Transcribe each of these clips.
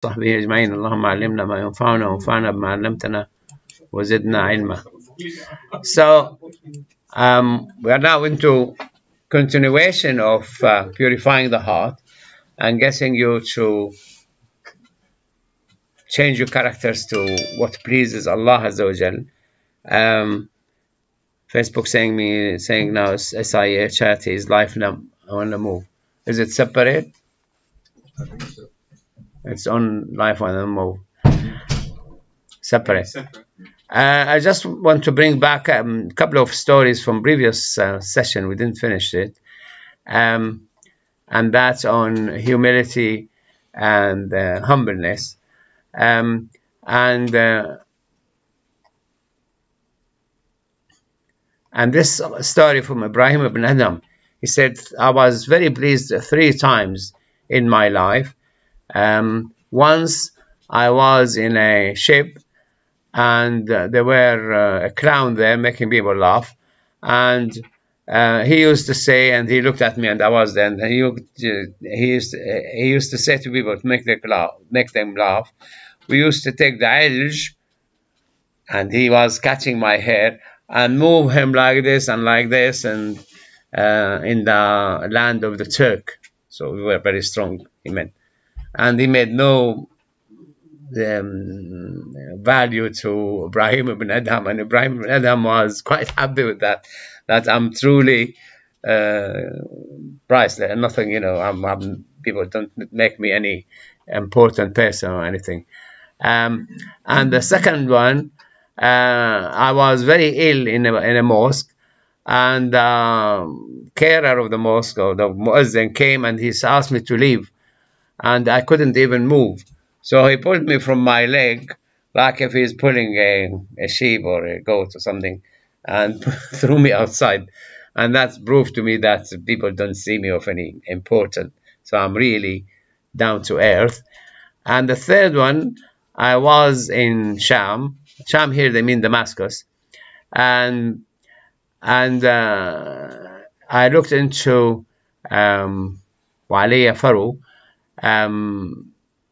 وصحبه أجمعين اللهم علمنا ما ينفعنا وانفعنا بما علمتنا وزدنا علما. So we are now into continuation of purifying the heart and getting you to change your characters to what pleases Allah Azza wa Jal. Facebook saying now SIA chat is live now. I want to move. Is it separate? I think so. It's on live on the move. Separate. I just want to bring back a couple of stories from previous session. We didn't finish it. And that's on humility and humbleness. And this story from Ibrahim ibn Adam, he said, I was very pleased 3 times in my life. Once I was in a ship and there were a clown there making people laugh, and he used to say, and he looked at me and I was there, and he used to say to people to make them laugh. We used to take the ilj, and he was catching my hair and move him like this and in the land of the Turk. So we were very strong, he meant. And he made no value to Ibrahim ibn Adham, and Ibrahim ibn Adham was quite happy with that I'm truly priceless, nothing, people don't make me any important person or anything. And the second one, I was very ill in a mosque, and carer of the mosque, or the muezzin, came and he asked me to leave, and I couldn't even move. So he pulled me from my leg, like if he's pulling a sheep or a goat or something, and threw me outside. And that's proof to me that people don't see me of any importance. So I'm really down to earth. And the third one, I was in Sham. Sham here, they mean Damascus. And I looked into Waliya Faru,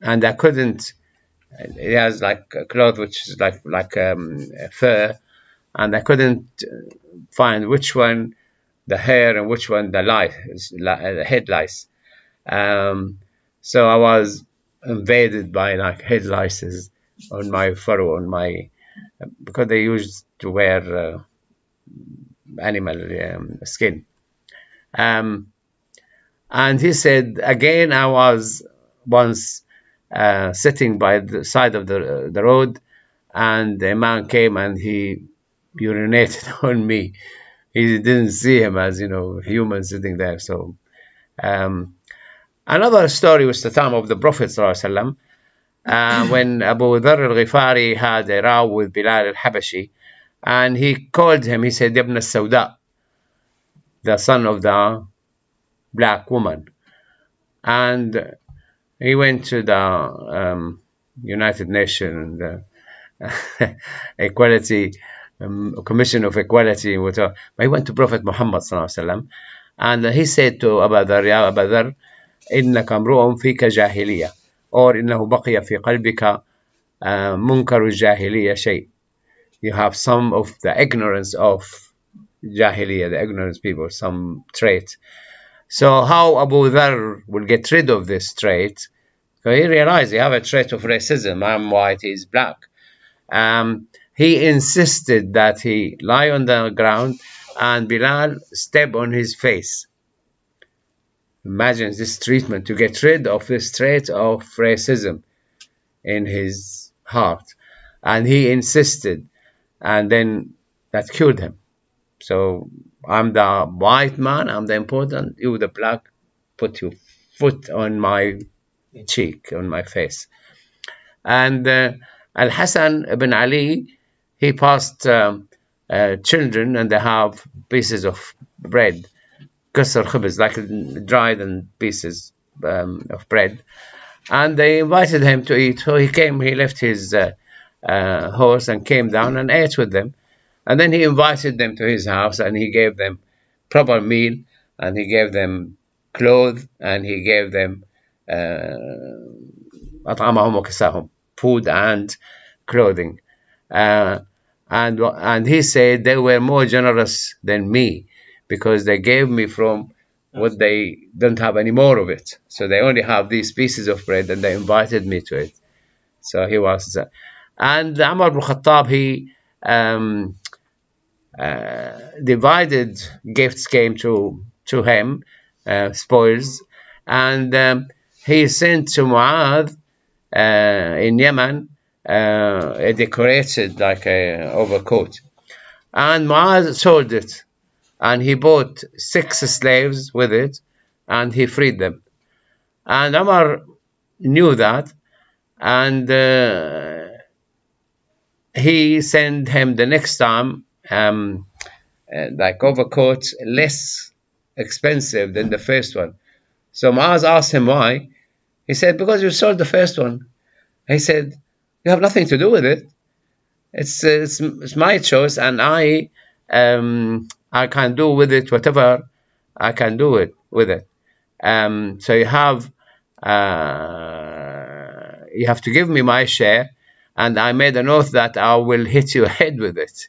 and I couldn't. It has like a cloth which is like fur, and I couldn't find which one the hair and which one the head lice. So I was invaded by like head lices on my furrow, because they used to wear animal skin. And he said, again, I was once sitting by the side of the road, and a man came and he urinated on me. He didn't see him as, human sitting there. So another story was the time of the Prophet ﷺ, when Abu Dharr al-Ghifari had a row with Bilal al-Habashi, and he called him. He said, Ibn al-Sawda, the son of the black woman. And he went to the United Nations Equality Commission of Equality, but he went to Prophet Muhammad ﷺ, and he said to Abu Dharr, Ya Abu Dharr, إنك امرؤ فيك جاهلية, or إنه بقي في قلبك منكر الجاهلية شيء. You have some of the ignorance of Jahiliyyah, the ignorance people, some trait. So how Abu Dharr will get rid of this trait? So he realized he have a trait of racism. I'm white, he's black. He insisted that he lie on the ground and Bilal step on his face. Imagine this treatment to get rid of this trait of racism in his heart. And he insisted, and then that killed him. So I'm the white man, I'm the important, you the black, put your foot on my cheek, on my face. And Al-Hasan ibn Ali, he passed children, and they have pieces of bread, kasr khubz, like dried and pieces of bread, and they invited him to eat. So he came, he left his horse and came down and ate with them. And then he invited them to his house, and he gave them proper meal, and he gave them clothes, and he gave them أطعمهم وكساهم, food and clothing. And he said they were more generous than me because they gave me from what they don't have any more of it. So they only have these pieces of bread and they invited me to it. So he was, and Umar ibn Khattab, he divided gifts came to him, spoils, and he sent to Mu'adh in Yemen a decorated like a overcoat, and Mu'adh sold it, and he bought 6 slaves with it, and he freed them. And Umar knew that, and he sent him the next time like overcoat less expensive than the first one. So Mu'adh asked him why. He said, because you sold the first one. He said, you have nothing to do with it. It's my choice, and I can do with it whatever I can do it with it. So you have to give me my share, and I made an oath that I will hit your head with it.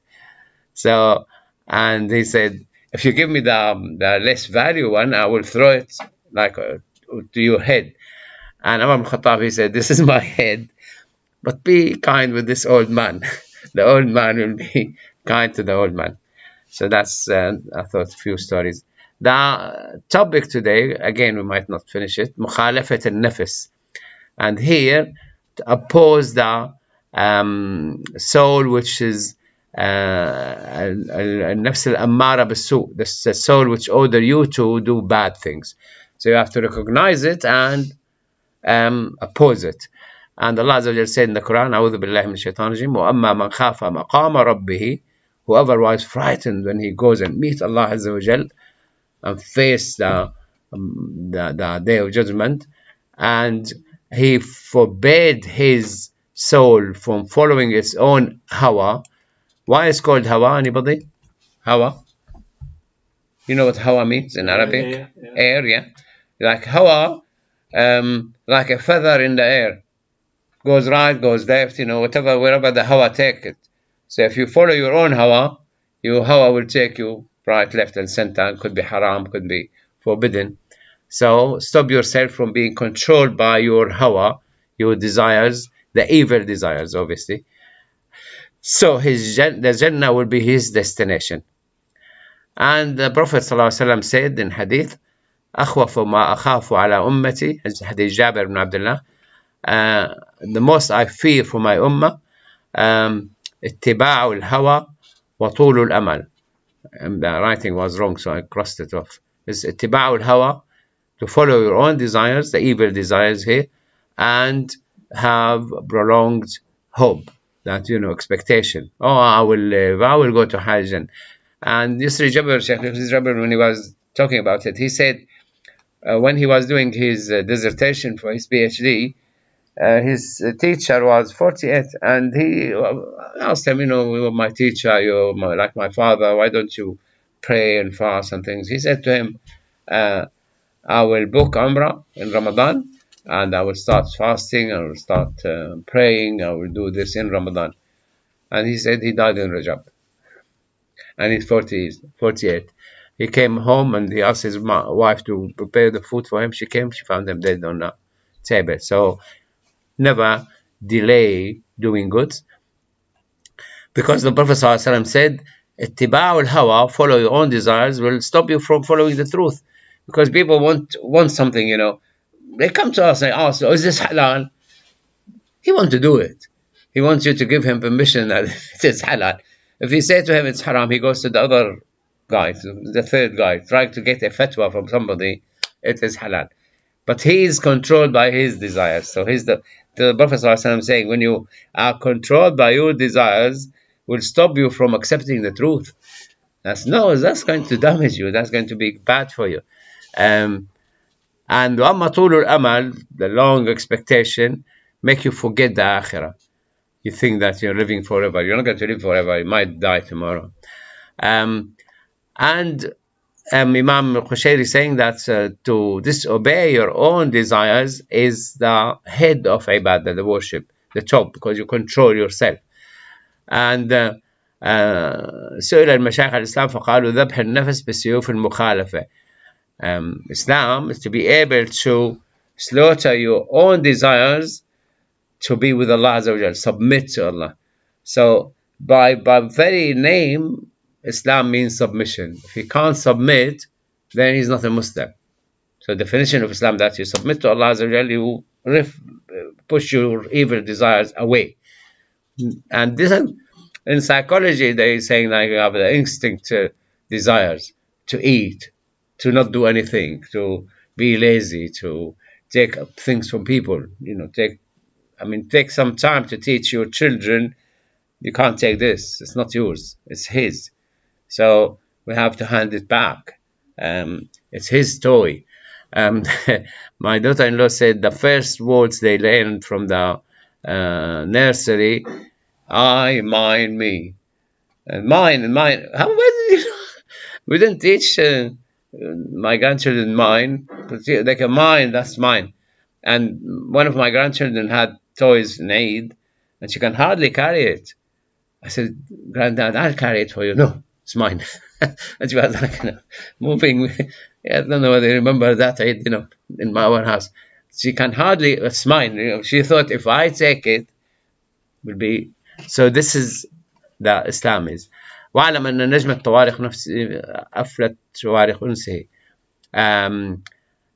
So, and he said, if you give me the less value one, I will throw it like to your head. And Umar ibn Khattab, he said, this is my head, but be kind with this old man. The old man will be kind to the old man. So that's, I thought, a few stories. The topic today, again, we might not finish it, مخالفة النفس. And here, to oppose the soul, which is النفس الأمارة بالسوء, the soul which order you to do bad things. So you have to recognize it and oppose it. And Allah Azza wa Jalla said in the Quran, أعوذ بالله من الشيطان الرجيم, وأما من خاف مقام ربه, whoever was frightened when he goes and meet Allah Azza wa Jalla and face the day of judgment, and he forbade his soul from following its own hawa. Why is it called hawa? Anybody? Hawa? You know what hawa means in Arabic? Air, yeah. Like hawa, like a feather in the air. Goes right, goes left, whatever, wherever the hawa take it. So if you follow your own hawa, your hawa will take you right, left, and center. It could be haram, could be forbidden. So stop yourself from being controlled by your hawa, your desires, the evil desires, obviously. So the Jannah will be his destination. And the Prophet ﷺ said in hadith, أخوف ما أخاف على أمتي, hadith Jabir ibn Abdullah, the most I fear for my ummah, اتباع الهوى وطول الأمل. And the writing was wrong, so I crossed it off. It's اتباع الهوى, to follow your own desires, the evil desires here, and have prolonged hope, that, expectation. Oh, I will live, I will go to Hajj. And Yusri Jabir, Sheikh Jabir, when he was talking about it, he said when he was doing his dissertation for his PhD, his teacher was 48, and he asked him, you're my teacher, you're like my father, why don't you pray and fast and things? He said to him, I will book Umrah in Ramadan, and I will start fasting, I will start praying, I will do this in Ramadan. And he said he died in Rajab, and he's 48. He came home and he asked his wife to prepare the food for him. She came, she found him dead on the table. So never delay doing good, because the Prophet ﷺ said, اتباع الهوى, follow your own desires, will stop you from following the truth. Because people want something, they come to us and ask, is this halal? He wants to do it. He wants you to give him permission that it is halal. If you say to him it's haram, he goes to the other guy, to the third guy, trying to get a fatwa from somebody, it is halal. But he is controlled by his desires. So the Prophet ﷺ saying, when you are controlled by your desires, will stop you from accepting the truth. That's going to damage you. That's going to be bad for you. And وَأَمَّا طُولُ الْأَمَلِ, the long expectation, make you forget the akhirah. You think that you're living forever. You're not going to live forever. You might die tomorrow. And Imam Qushayri saying that to disobey your own desires is the head of ibadah, the worship, the top, because you control yourself. And سئل المشايخ الإسلام فقالوا ذبح النفس بسيوف المخالفة. Islam is to be able to slaughter your own desires to be with Allah Azza wa Jal, submit to Allah. So by very name, Islam means submission. If he can't submit, then he's not a Muslim. So the definition of Islam that you submit to Allah Azza wa Jal, you push your evil desires away. And this, in psychology, they're saying that you have the instinct desires to eat, to not do anything, to be lazy, to take things from people. Take some time to teach your children, you can't take this, it's not yours, it's his. So we have to hand it back. It's his toy. My daughter-in-law said the first words they learned from the nursery, I, mine, me. And mine. We didn't teach my grandchildren mine. Like a mine, that's mine. And one of my grandchildren had toys in Eid, and she can hardly carry it. I said, Granddad, I'll carry it for you. No, it's mine. And she was like, moving. I don't know whether you remember that Eid, in our house. She can hardly, it's mine. She thought if I take it, will be. So this is the Islam is. واعلم أن نجم الطوارق نفسه أفلت شوارق أنسه.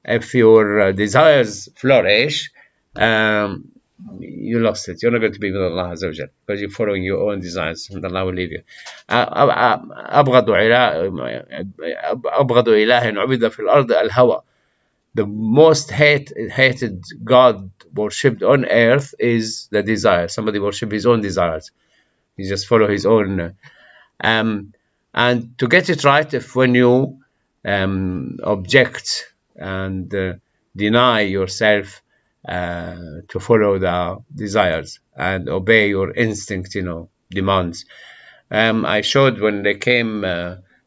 If your desires flourish, you lost it. You're not going to be with Allah Azza wa Jal because you're following your own desires, and Allah will leave you. أبغض إله عبد في الأرض الهوى. The most hated God worshipped on earth is the desire. Somebody worship his own desires. He just follow his own. And to get it right, if when you object and deny yourself to follow the desires and obey your instinct, demands. I showed when they came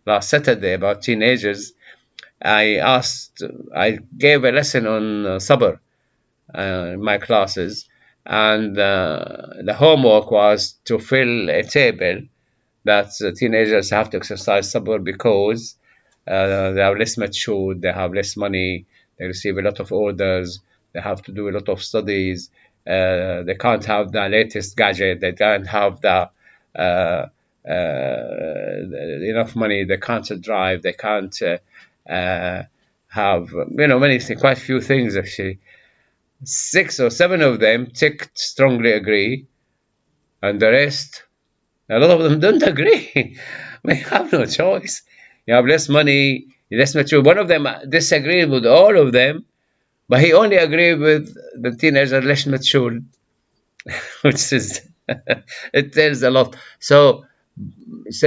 last Saturday about teenagers. I gave a lesson on sabr in my classes, and the homework was to fill a table that teenagers have to exercise sabr because they are less matured, they have less money, they receive a lot of orders, they have to do a lot of studies, they can't have the latest gadget, they can't have the enough money, they can't drive, they can't have, many things, quite a few things actually. 6 or 7 of them ticked strongly agree, and the rest, a lot of them don't agree. We have no choice. You have less money, you're less mature. One of them disagreed with all of them, but he only agreed with the teenager less mature, which is, it tells a lot. So this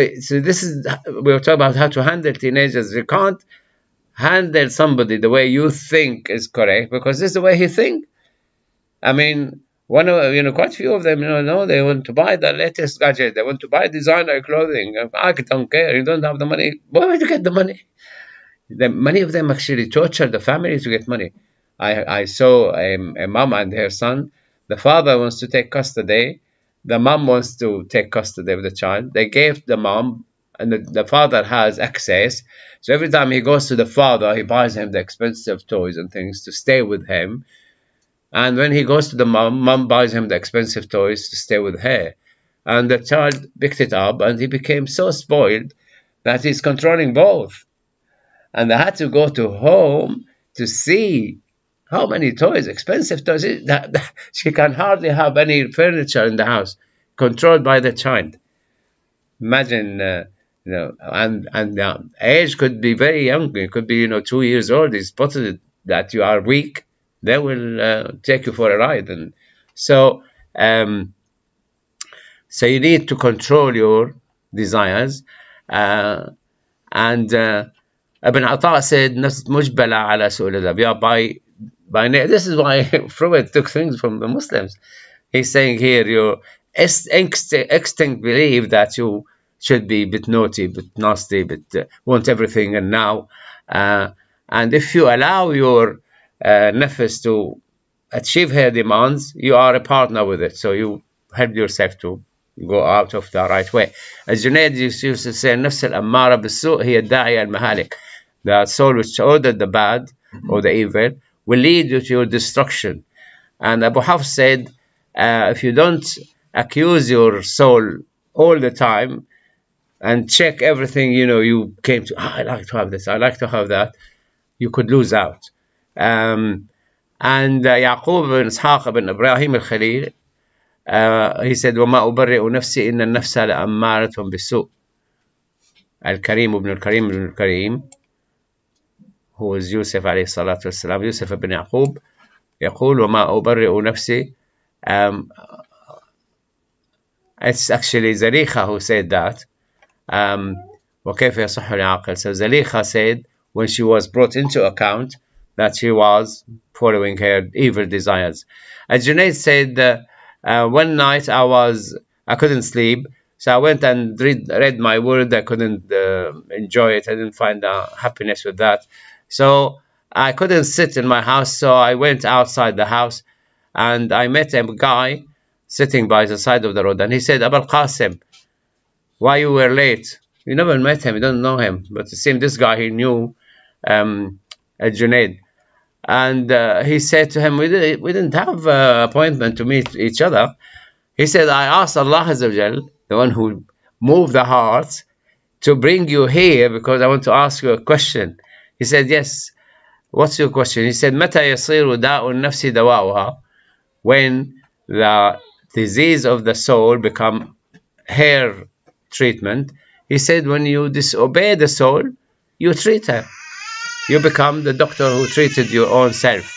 is, we were talking about how to handle teenagers. You can't handle somebody the way you think is correct because this is the way he thinks. I mean, one of quite a few of them, they want to buy the latest gadget, they want to buy designer clothing. I don't care, you don't have the money. Where would you get the money? Many of them actually torture the family to get money. I saw a mom and her son. The father wants to take custody. The mom wants to take custody of the child. They gave the mom, and the father has access. So every time he goes to the father, he buys him the expensive toys and things to stay with him. And when he goes to the mom buys him the expensive toys to stay with her. And the child picked it up, and he became so spoiled that he's controlling both. And they had to go to home to see how many toys, expensive toys. She can hardly have any furniture in the house, controlled by the child. Imagine, and age could be very young. It could be, 2 years old. It's spotted that you are weak, they will take you for a ride. And so you need to control your desires. And Ibn Ata said, "Nafs mujbala ala su'ul adab." By this is why Freud took things from the Muslims. He's saying here, your instinct believe that you should be a bit naughty, a bit nasty, but want everything and now. And if you allow your nafs to achieve her demands, you are a partner with it. So you help yourself to go out of the right way. As Junaid used to say, النفس الأمارة بالسوء هي الداعية المهالك. The soul which ordered the bad or the evil will lead you to your destruction. And Abu Hafs said, if you don't accuse your soul all the time and check everything, you came to, I like to have this, I like to have that, you could lose out. And Yaqub bin Ishaq bin Ibrahim al-Khalil, he said, وَمَا أُبَرِّئُ نَفْسِي إِنَّ النَّفْسَ لَأَمَّارَةٌ بِالسُّوءِ. Al-Karim ibn al-Karim, who was Yusuf alayhi salatu wasalam, Yusuf ibn Yaqub, يقول وما أبرئ نفسي. It's actually Zalicha who said that. وكيف يصح العقل. So Zalicha said when she was brought into account that she was following her evil desires. As Junaid said, one night I couldn't sleep, so I went and read my word. I couldn't enjoy it. I didn't find happiness with that. So I couldn't sit in my house, so I went outside the house and I met a guy sitting by the side of the road, and he said, Abul Qasim, why you were late? You never met him, you don't know him, but it seemed this guy, he knew Junaid. And he said to him, we didn't have an appointment to meet each other. He said, I asked Allah Azza wa Jal, the one who moved the hearts, to bring you here because I want to ask you a question. He said, yes. What's your question? He said, متى يصير داء النفس دواؤها? When the disease of the soul become hair treatment. He said, when you disobey the soul, you treat her. You become the doctor who treated your own self.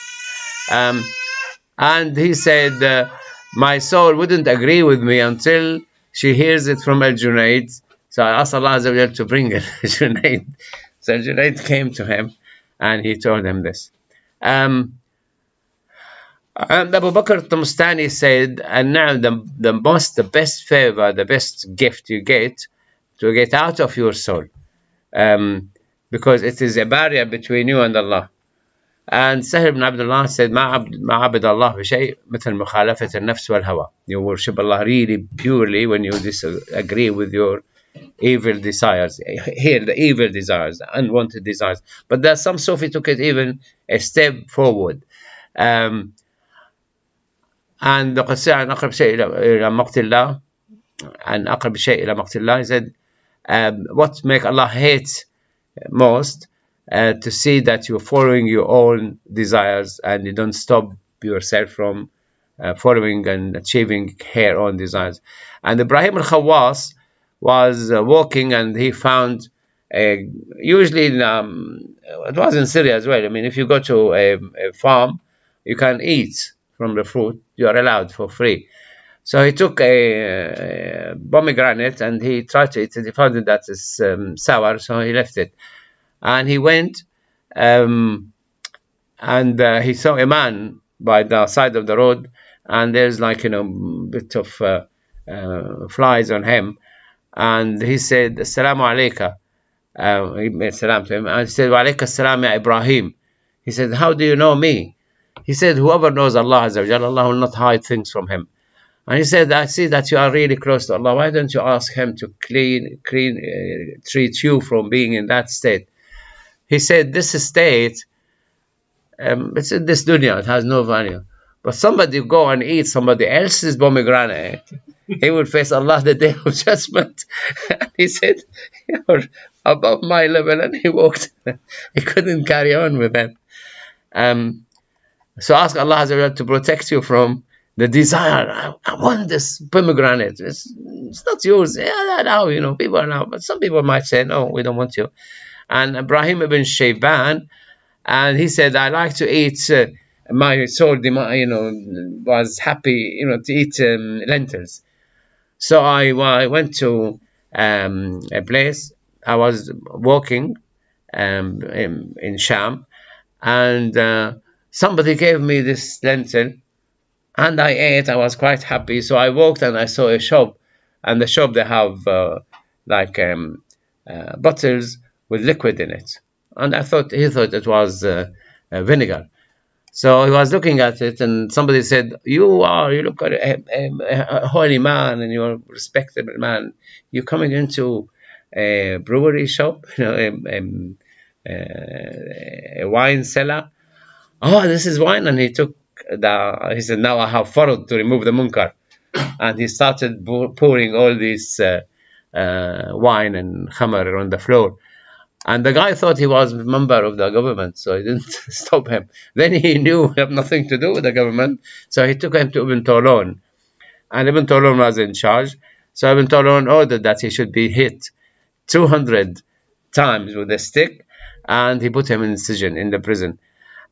And he said, my soul wouldn't agree with me until she hears it from Al-Junaid. So I asked Allah Azza wa Jal to bring Al-Junaid. So Al-Junaid came to him and he told him this. And Abu Bakr al-Mustani said, and now the best favor, the best gift you get to get out of your soul, because it is a barrier between you and Allah. And Sahih ibn Abdullah said, ما عبد الله بشيء مثل مخالفة النفس والهوى. You worship Allah really purely when you disagree with your evil desires. Here, the evil desires, the unwanted desires. But there's some Sufi took it even a step forward. And لقد سأل أن أقرب شيء إلى مقت الله and أقرب شيء إلى مقت الله. He said, what make Allah hate most, to see that you're following your own desires and you don't stop yourself from following and achieving her own desires. And Ibrahim al-Khawwas was walking and he found usually it was in Syria as well. I mean, if you go to a farm, you can eat from the fruit. You are allowed for free. So he took a pomegranate and he tried to eat it. He found that it's sour, so he left it. And he went and he saw a man by the side of the road, and there's like, a bit of flies on him. And he said, Assalamu alayka. He made salam to him. And he said, Wa alayka assalam ya Ibrahim. He said, how do you know me? He said, whoever knows Allah Azza wa Jalla, Allah will not hide things from him. And he said, I see that you are really close to Allah. Why don't you ask him to treat you from being in that state? He said, this state, it's in this dunya, it has no value. But somebody go and eat somebody else's pomegranate, he will face Allah the day of judgment. And he said, you're above my level, and he walked. He couldn't carry on with that. So ask Allah Azza wa Jalla to protect you from the desire. I want this pomegranate. It's not yours. Yeah, now, people are now. But some people might say, no, we don't want you. And Ibrahim ibn Shayban, and he said, I like to eat, my soul, was happy, to eat lentils. So I went to a place. I was walking in Sham, and somebody gave me this lentil, and I ate. I was quite happy. So I walked and I saw a shop, and the shop, they have like bottles with liquid in it, and he thought it was vinegar. So he was looking at it, and somebody said, you look like a holy man, and you're a respectable man. You're coming into a brewery shop, a wine cellar. Oh, this is wine. And he said, now I have farad to remove the munkar. And he started pouring all this wine and khamar on the floor. And the guy thought he was a member of the government, so he didn't stop him. Then he knew he had nothing to do with the government, so he took him to Ibn Tolon. And Ibn Tolon was in charge. So Ibn Tolon ordered that he should be hit 200 times with a stick, and he put him in the prison.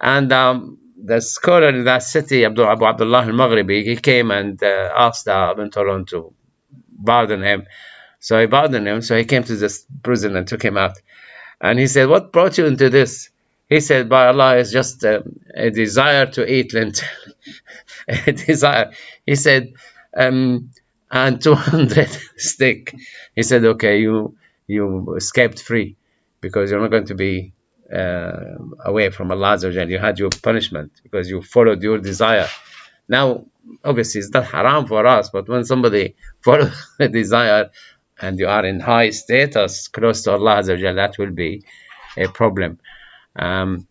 And the scholar in that city, Abu Abdullah al-Maghribi, he came and asked Ibn Tolon to pardon him. So he pardoned him, so he came to this prison and took him out. And he said, what brought you into this? He said, by Allah, it's just a desire to eat lentil. A desire. He said, and 200 stick. He said, okay, you escaped free, because you're not going to be away from Allah Azza wa Jal. You had your punishment because you followed your desire. Now, obviously, it's not haram for us, but when somebody follows a desire, and you are in high status close to Allah Azza wa Jal, that will be a problem. And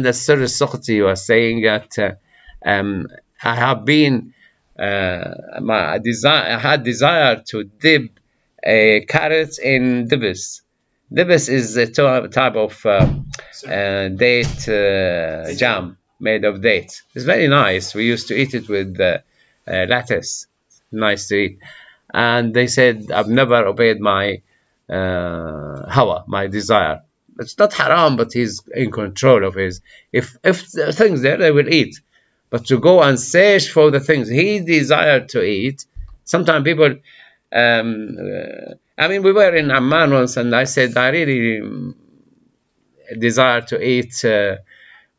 the Sir Sukhti was saying that I have been I had desire to dip a carrot in dibis. Dibis is a type of date jam made of dates. It's very nice. We used to eat it with lettuce. Nice to eat. And they said, I've never obeyed my hawa, my desire. It's not haram, but he's in control of his. If the things there, they will eat. But to go and search for the things he desired to eat, sometimes people, I mean, we were in Amman once, and I said, I really desire to eat.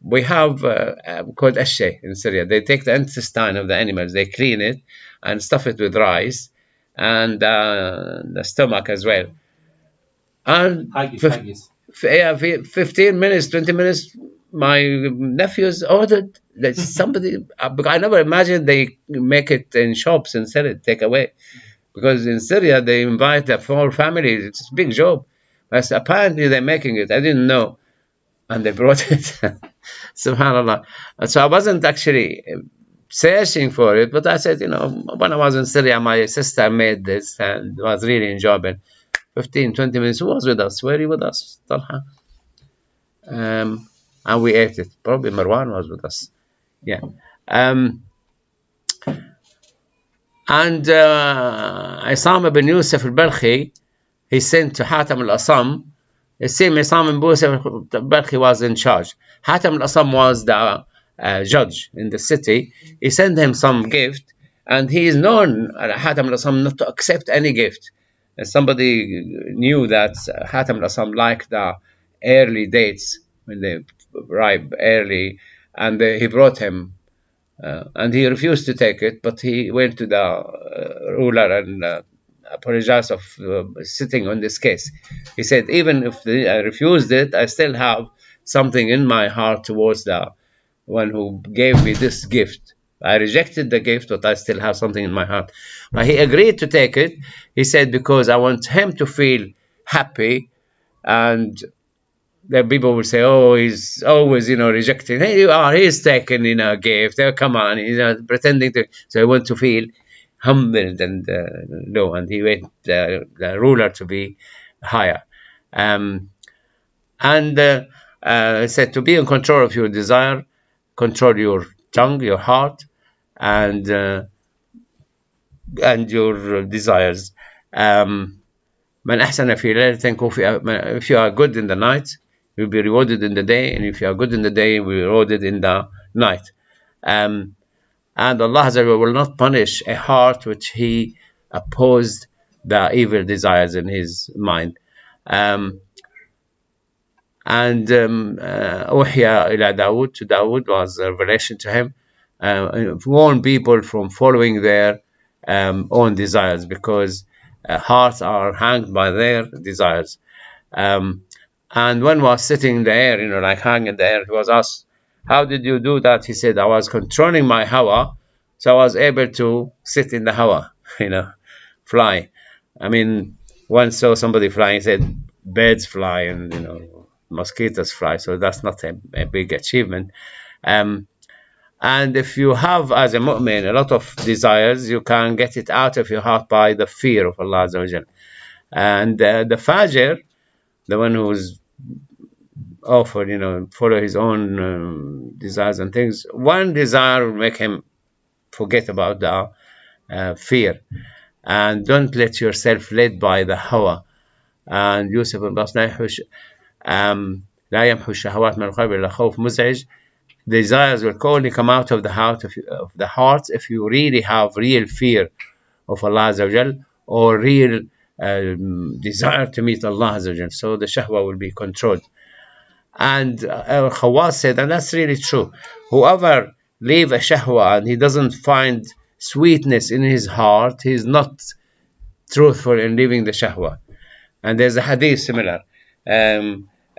We have called ashe in Syria. They take the intestine of the animals, they clean it and stuff it with rice, and the stomach as well. And 15 minutes, 20 minutes, my nephews ordered that somebody, I never imagined they make it in shops and sell it, take away. Because in Syria, they invite the whole family. It's a big job. But apparently, they're making it. I didn't know. And they brought it. SubhanAllah. And so I wasn't actually searching for it, but I said, when I was in Syria, my sister made this and was really enjoyable. 15, 20 minutes. Who was with us? Were you with us, Talha? And we ate it. Probably Marwan was with us. Yeah. And Isam ibn Yusuf al-Balkhi, he sent to Hatam al-Asam. It seemed Isam ibn Yusuf al-Balkhi was in charge. Hatam al-Asam was the judge in the city. He sent him some gift, and he is known, Hatam al-Asam, not to accept any gift. Somebody knew that Hatam al-Asam liked the early dates, when they ripe early, and he brought him, and he refused to take it, but he went to the ruler and apologized of sitting on this case. He said, even if I refused it, I still have something in my heart towards the one who gave me this gift. I rejected the gift, but I still have something in my heart. But he agreed to take it. He said, because I want him to feel happy, and the people will say, oh, he's always, rejecting. Hey, he's taking, a gift. Oh, come on, pretending to. So I want to feel humbled and low, and he went the ruler to be higher. And he said, to be in control of your desire, control your tongue, your heart, and your desires. If you are good in the night, you'll be rewarded in the day, and if you are good in the day, you'll be rewarded in the night. And Allah Azza wa Jalla will not punish a heart which he opposed the evil desires in his mind. Uhiya ila Dawood, to Dawood was a revelation to him, warn people from following their own desires, because hearts are hanged by their desires. And one was sitting in the air, like hanging in the air. He was asked, how did you do that? He said, I was controlling my hawa, so I was able to sit in the hawa, fly. I mean, once saw somebody flying, he said, birds fly and, mosquitoes fly, so that's not a big achievement. And if you have, as a mu'min, a lot of desires, you can get it out of your heart by the fear of Allah Azza wa Jal. And the fajr, the one who's offered, follow his own desires and things, one desire will make him forget about the fear. And don't let yourself led by the hawa. And Yusuf al-Bas لا يمحو الشهوات من القلب إلا خوف مزعج. Desires will only come out of the heart if you really have real fear of Allah Azza wa Jal, or real desire to meet Allah Azza wa Jal. So the shahwa will be controlled. And Khawas said, and that's really true, whoever leave a shahwa and he doesn't find sweetness in his heart, he's not truthful in leaving the shahwa. And there's a hadith similar.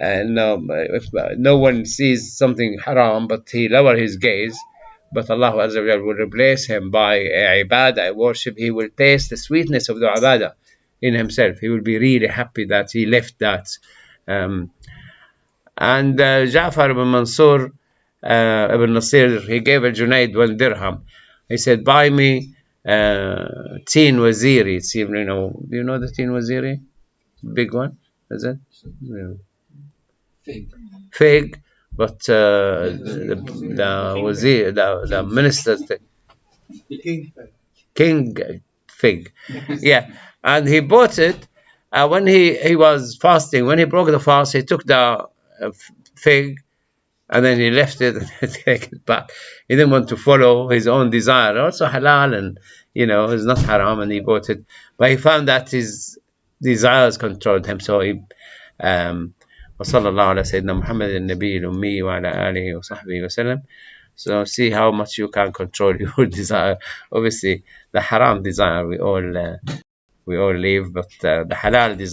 If no one sees something haram, but he lower his gaze, but Allah Azza wa Jal will replace him by a ibadah, a worship. He will taste the sweetness of the ibadah in himself. He will be really happy that he left that. And Ja'far ibn Mansur ibn Nasir, he gave a Junaid 1 dirham. He said, buy me teen waziri. Do you know the teen waziri? Big one, is it? Yeah. Fig, but the wazir, the minister, king fig. Yeah, and he bought it when he was fasting. When he broke the fast, he took the fig and then he left it and take it back. He didn't want to follow his own desire. Also halal, and it's not haram, and he bought it, but he found that his desires controlled him. So he وصلى الله على سيدنا محمد النبي الأمي وعلى آله وصحبه وسلم. So see how much you can control your desire. Obviously the haram desire we all leave, but the halal desire